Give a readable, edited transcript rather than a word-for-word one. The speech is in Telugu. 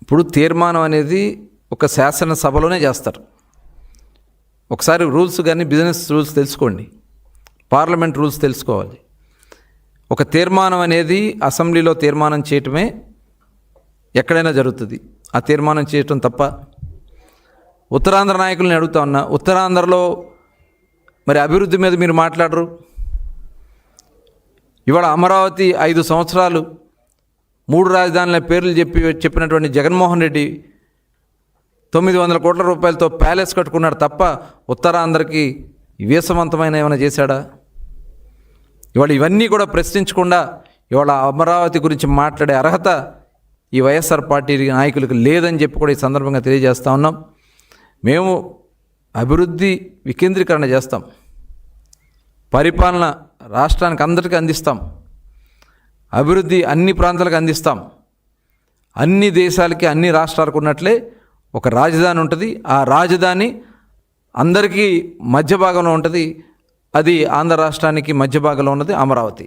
ఇప్పుడు తీర్మానం అనేది ఒక శాసనసభలోనే చేస్తారు. ఒకసారి రూల్స్ కానీ బిజినెస్ రూల్స్ తెలుసుకోండి, పార్లమెంట్ రూల్స్ తెలుసుకోవాలి. ఒక తీర్మానం అనేది అసెంబ్లీలో తీర్మానం చేయటమే ఎక్కడైనా జరుగుతుంది. ఆ తీర్మానం చేయటం తప్ప. ఉత్తరాంధ్ర నాయకుల్ని అడుగుతా ఉన్నా, ఉత్తరాంధ్రలో మరి అభివృద్ధి మీద మీరు మాట్లాడరు. ఇవాళ అమరావతి 5 సంవత్సరాలు 3 రాజధానుల పేర్లు చెప్పినటువంటి జగన్మోహన్ రెడ్డి 900 కోట్ల రూపాయలతో ప్యాలెస్ కట్టుకున్నాడు తప్ప ఉత్తరాంధ్రకి వీసవంతమైన ఏమైనా చేశాడా? ఇవాళ ఇవన్నీ కూడా ప్రశ్నించకుండా ఇవాళ అమరావతి గురించి మాట్లాడే అర్హత ఈ వైఎస్ఆర్ పార్టీ నాయకులకు లేదని చెప్పి కూడా ఈ సందర్భంగా తెలియజేస్తూ ఉన్నాం. మేము అభివృద్ధి వికేంద్రీకరణ చేస్తాం, పరిపాలన రాష్ట్రానికి అందరికీ అందిస్తాం, అభివృద్ధి అన్ని ప్రాంతాలకు అందిస్తాం. అన్ని దేశాలకి అన్ని రాష్ట్రాలకు ఉన్నట్లే ఒక రాజధాని ఉంటుంది. ఆ రాజధాని అందరికీ మధ్య భాగంలో ఉంటుంది. అది ఆంధ్ర రాష్ట్రానికి మధ్య భాగంలో ఉన్నది అమరావతి.